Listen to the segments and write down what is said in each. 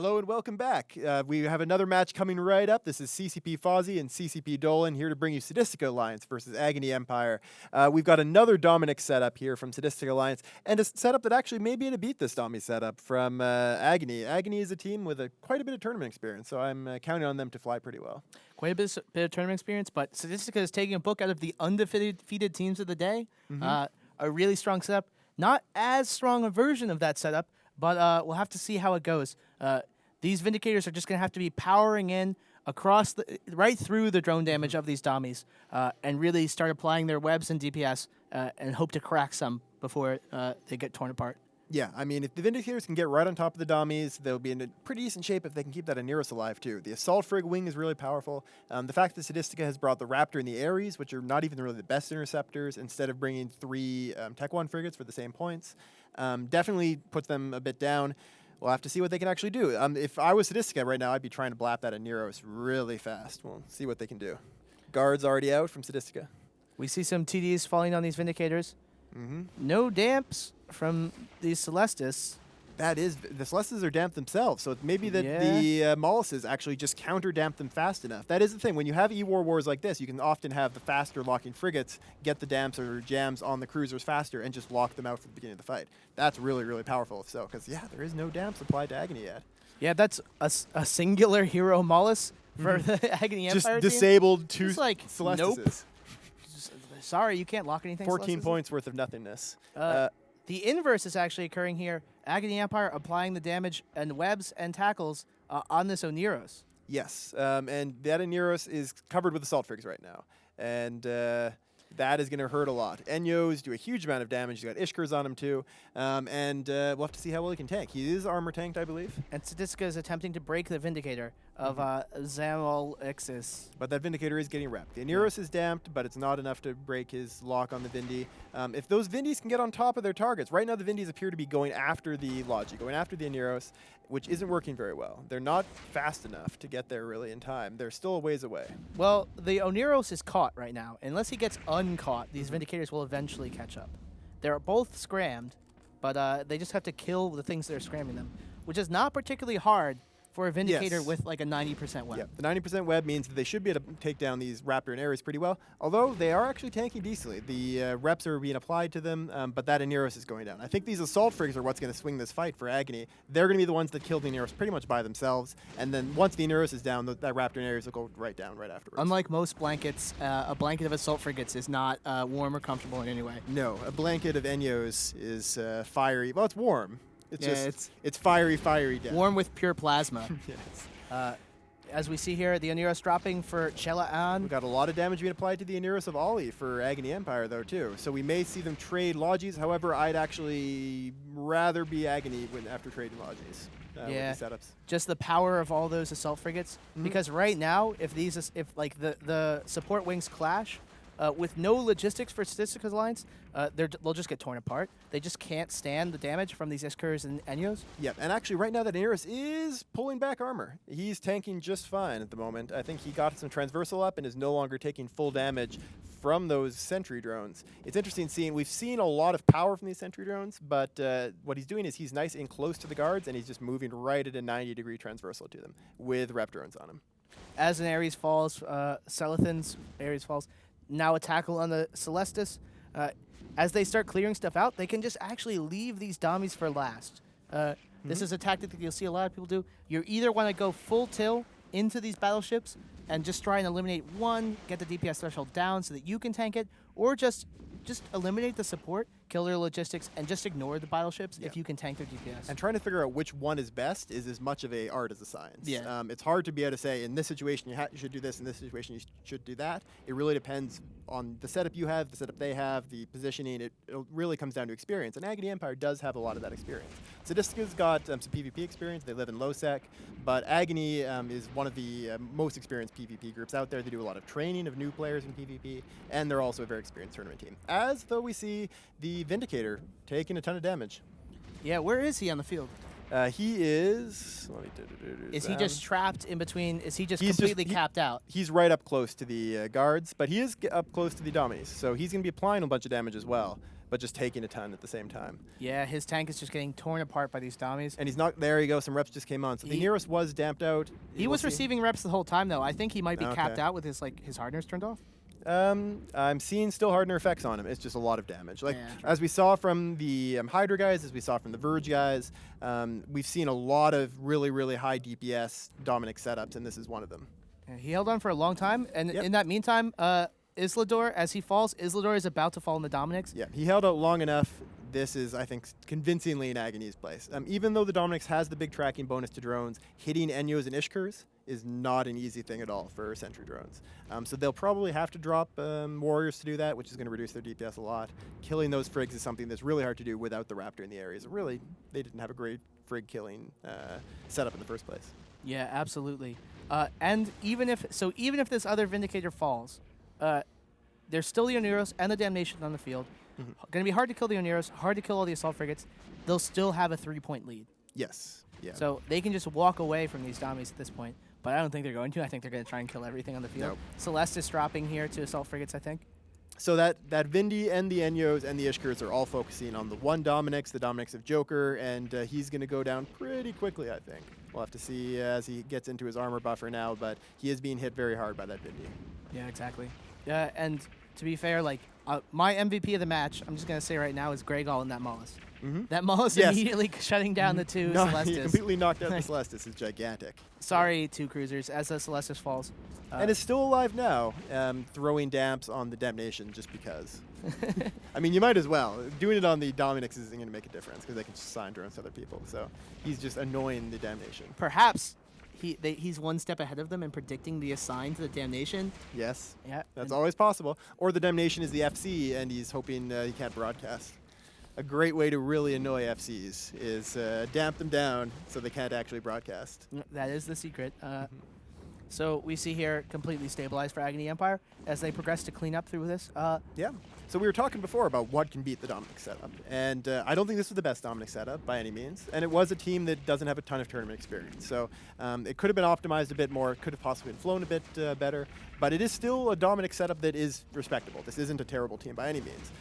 Hello and welcome back. We have another match coming right up. This is CCP Fozzie and CCP Dolan here to bring you Sadistica Alliance versus Agony Empire. We've got another Dominic setup here from Sadistica Alliance, and a setup that actually may be able to beat this Domi setup from Agony. Agony is a team with quite a bit of tournament experience, so I'm counting on them to fly pretty well. Quite a bit of tournament experience, but Sadistica is taking a book out of the undefeated teams of the day. A really strong setup. Not as strong a version of that setup, but we'll have to see how it goes. These Vindicators are just going to have to be powering in across right through the drone damage of these dummies and really start applying their webs and DPS and hope to crack some before they get torn apart. Yeah, I mean, if the Vindicators can get right on top of the dummies, they'll be in a pretty decent shape if they can keep that Aneros alive, too. The Assault Frig wing is really powerful. The fact that Sadistica has brought the Raptor and the Ares, which are not even really the best interceptors, instead of bringing 3 Tech 1 frigates for the same points, definitely puts them a bit down. We'll have to see what they can actually do. If I was Sadistica right now, I'd be trying to blap that Aneros really fast. We'll see what they can do. Guards already out from Sadistica. We see some TDs falling on these Vindicators. No damps from these Celestis. That is, the Celestis are damped themselves, so it may be that the Molluses actually just counter-damp them fast enough. That is the thing. When you have E-War wars like this, you can often have the faster locking frigates get the damps or jams on the cruisers faster and just lock them out from the beginning of the fight. That's really, really powerful, because, yeah, there is no damps applied to Agony yet. Yeah, that's a singular hero Mollus for the Agony Empire Just disabled team. 2 like, Celestises. Nope. Sorry, you can't lock anything. 14 Celestis. points worth of nothingness. The inverse is actually occurring here. Agony Empire applying the damage and webs and tackles on this Oneros. Yes, and that Aneros is covered with Assault Frigs right now. And that is going to hurt a lot. Enyos do a huge amount of damage. He's got Ishkars on him too. And we'll have to see how well he can tank. He is armor tanked, I believe. And Sadistica is attempting to break the Vindicator of Zamol Ixis. But that Vindicator is getting repped. The Aneros is damped, but it's not enough to break his lock on the Vindy. If those Vindys can get on top of their targets, right now the Vindys appear to be going after the Logi, going after the Aneros, which isn't working very well. They're not fast enough to get there really in time. They're still a ways away. Well, the Oneros is caught right now. Unless he gets uncaught, these Vindicators will eventually catch up. They're both scrammed, but they just have to kill the things that are scramming them, which is not particularly hard for a Vindicator with like a 90% web. Yeah, the 90% web means that they should be able to take down these Raptor and Ares pretty well, although they are actually tanking decently. The reps are being applied to them, but that Aneros is going down. I think these Assault Frigs are what's going to swing this fight for Agony. They're going to be the ones that kill the Aneros pretty much by themselves, and then once the Aneros is down, that Raptor and Ares will go right down right afterwards. Unlike most blankets, a blanket of Assault Frigates is not warm or comfortable in any way. No, a blanket of Enyos is fiery. Well, it's warm. It's it's fiery death. Warm with pure plasma. Yes. As we see here, the Oneros dropping for Chela-An. We've got a lot of damage being applied to the Aneros of Ollie for Agony Empire, though, too. So we may see them trade Logis. However, I'd actually rather be Agony after trading Logis. Yeah, with the setups. Just the power of all those assault frigates. Because right now, if the support wings clash, with no logistics for Statistica's Alliance, they'll just get torn apart. They just can't stand the damage from these Iskars and Enyos. Yep, and actually right now that Aneros is pulling back armor. He's tanking just fine at the moment. I think he got some transversal up and is no longer taking full damage from those sentry drones. It's interesting seeing, we've seen a lot of power from these sentry drones, but what he's doing is he's nice and close to the guards and he's just moving right at a 90-degree transversal to them with rep drones on him. As an Ares falls, Celathan's Ares falls, now a tackle on the Celestis. As they start clearing stuff out, they can just actually leave these dummies for last. This is a tactic that you'll see a lot of people do. You either want to go full tilt into these battleships and just try and eliminate one, get the DPS threshold down so that you can tank it, or just eliminate the support, kill their logistics, and just ignore the battleships if you can tank their DPS. And trying to figure out which one is best is as much of a art as a science. Yeah. It's hard to be able to say, in this situation you should do this, in this situation you should do that. It really depends on the setup you have, the setup they have, the positioning. It really comes down to experience. And Agony Empire does have a lot of that experience. Sadistica's got some PvP experience. They live in low-sec. But Agony is one of the most experienced PvP groups out there. They do a lot of training of new players in PvP. And they're also a very experienced tournament team. As though we see the Vindicator taking a ton of damage. Yeah, where is he on the field? He is... Is he just trapped in between? Is he just completely capped out? He's right up close to the guards, but he is up close to the dummies, so he's going to be applying a bunch of damage as well. but just taking a ton at the same time. Yeah, his tank is just getting torn apart by these dummies. And he's not, there you go, some reps just came on. So the Nearest was damped out. He was receiving reps the whole time, though. I think he might be capped Okay. out with his hardeners turned off. I'm seeing still hardener effects on him. It's just a lot of damage. Like, Yeah. as we saw from the Hydra guys, as we saw from the Verge guys, we've seen a lot of really, really high DPS Dominic setups, and this is one of them. Yeah, he held on for a long time, and Yep. in that meantime, Islador, as he falls, Islador is about to fall in the Dominics. Yeah, he held out long enough. This is, I think, convincingly in Agony's place. Even though the Dominix has the big tracking bonus to drones, hitting Enyos and Ishkurs is not an easy thing at all for sentry drones. So they'll probably have to drop warriors to do that, which is going to reduce their DPS a lot. Killing those frigs is something that's really hard to do without the Raptor in the areas. Really, they didn't have a great frig killing setup in the first place. Yeah, absolutely. And even if this other Vindicator falls, there's still the Oneros and the Damnation on the field. Going to be hard to kill the Oneros, hard to kill all the assault frigates. They'll still have a 3-point lead. Yes. Yeah. So they can just walk away from these dummies at this point. But I don't think they're going to. I think they're going to try and kill everything on the field. Nope. Celestis dropping here to assault frigates, I think. So that Vindy and the Enyos and the Ishkurs are all focusing on the one Dominix, the Dominix of Joker, and he's going to go down pretty quickly, I think. We'll have to see as he gets into his armor buffer now, but he is being hit very hard by that Vindy. Yeah, exactly. And to be fair, like my MVP of the match, I'm just going to say right now, is Gregal in that Mollis. That Mollis Yes. immediately shutting down the two He Celestis. completely knocked out the Celestis. Is gigantic. Sorry, two cruisers, as the Celestis falls. And is still alive now, throwing damps on the Damnation just because. I mean, you might as well. Doing it on the Dominix isn't going to make a difference because they can just assign drones to other people. So he's just annoying the Damnation. Perhaps he's one step ahead of them in predicting the assign to the Damnation. Yes. Yeah. That's always possible. Or the Damnation is the FC and he's hoping he can't broadcast. A great way to really annoy FCs is damp them down so they can't actually broadcast. That is the secret. So we see here completely stabilized for Agony Empire as they progress to clean up through this. Yeah. So we were talking before about what can beat the Dominic setup, and I don't think this was the best Dominic setup by any means, and it was a team that doesn't have a ton of tournament experience. So it could have been optimized a bit more, it could have possibly been flown a bit better, but it is still a Dominic setup that is respectable. This isn't a terrible team by any means.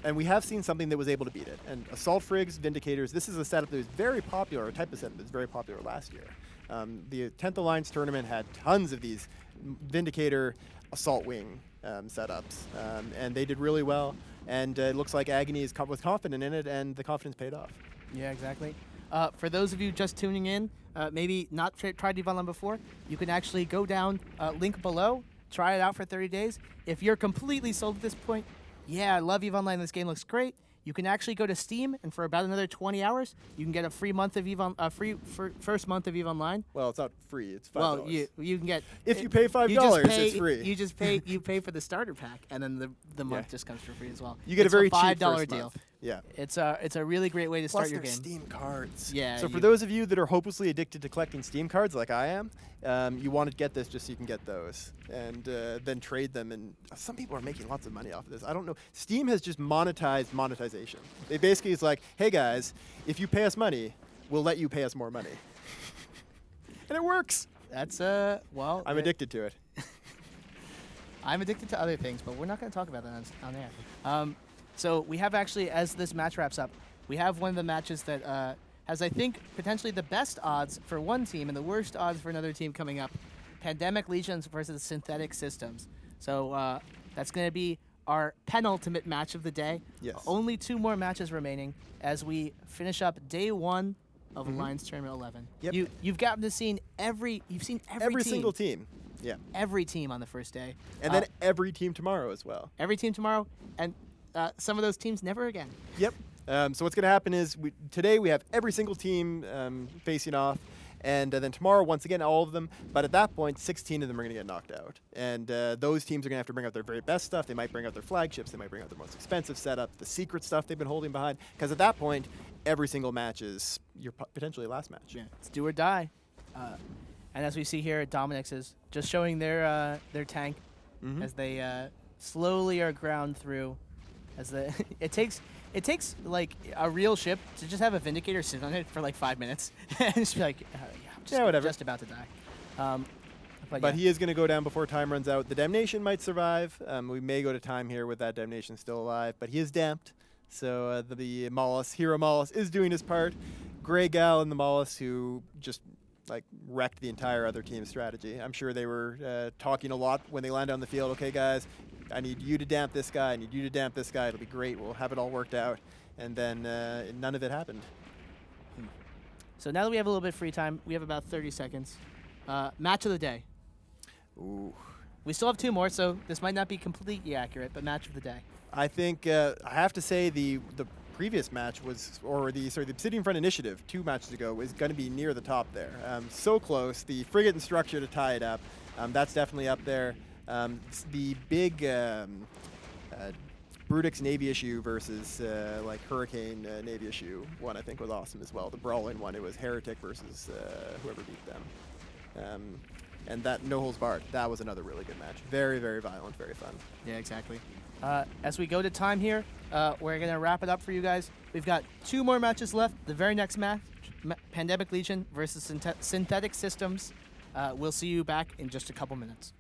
And we have seen something that was able to beat it. And Assault Frigs, Vindicators, this is a setup that was very popular, a type of setup that was very popular last year. The 10th Alliance tournament had tons of these Vindicator Assault Wing setups, and they did really well. And it looks like Agony was confident in it, and the confidence paid off. Yeah, exactly. For those of you just tuning in, maybe not tried Eve Online before, you can actually go down, link below, try it out for 30 days. If you're completely sold at this point, yeah, I love Eve Online, this game looks great, you can actually go to Steam, and for about another 20 hours, you can get a free month of Eve first month of Eve Online. Well, it's not free. It's $5. Well, you can get if you pay $5, it's free. You just pay for the starter pack, and then the month just comes for free as well. You get it's a very $5 cheap first deal. month. Yeah. It's a really great way to Plus start your game. Steam cards. Yeah. So for those of you that are hopelessly addicted to collecting Steam cards like I am, you want to get this just so you can get those and then trade them. And some people are making lots of money off of this. I don't know. Steam has just monetized monetization. They basically it's like, hey guys, if you pay us money, we'll let you pay us more money. And it works. That's well. I'm addicted to it. I'm addicted to other things, but we're not going to talk about that on air. So we have actually, as this match wraps up, we have one of the matches that has, I think, potentially the best odds for one team and the worst odds for another team coming up. Pandemic Legions versus Synthetic Systems. So that's going to be our penultimate match of the day. Yes. Only 2 more matches remaining as we finish up day 1 of Alliance Tournament 11. Yep. You've gotten to see every team. Single team. Yeah. Every team on the first day. And then every team tomorrow as well. Every team tomorrow, and some of those teams never again. Yep. So what's going to happen is today we have every single team facing off, and then tomorrow, once again, all of them. But at that point, 16 of them are going to get knocked out. And those teams are going to have to bring out their very best stuff. They might bring out their flagships. They might bring out their most expensive setup, the secret stuff they've been holding behind. Because at that point, every single match is your potentially last match. Yeah. It's do or die. And as we see here, Dominix is just showing their tank as they slowly are ground through. As it takes like a real ship to just have a Vindicator sit on it for like 5 minutes and just be like, yeah, I'm just about to die. But yeah. he is going to go down before time runs out. The Damnation might survive. We may go to time here with that Damnation still alive, but he is damped. So the Mollis, Hero Mollis, is doing his part. Grey Gal and the Mollis, who just like wrecked the entire other team's strategy. I'm sure they were talking a lot when they landed on the field. Okay, guys, I need you to damp this guy. I need you to damp this guy. It'll be great. We'll have it all worked out. And then none of it happened. So now that we have a little bit of free time, we have about 30 seconds. Match of the day. Ooh. We still have 2 more, so this might not be completely accurate, but match of the day. I think I have to say the previous match was, or the Obsidian Front Initiative 2 matches ago was going to be near the top there. So close. The Frigate and Structure to tie it up. That's definitely up there. The big Brutix Navy issue versus like Hurricane Navy issue one, I think, was awesome as well. The Brawling one, it was Heretic versus whoever beat them. And that No Holds Barred, that was another really good match. Very, very violent, very fun. Yeah, exactly. As we go to time here, we're going to wrap it up for you guys. We've got 2 more matches left. The very next match, Pandemic Legion versus Synthetic Systems. We'll see you back in just a couple minutes.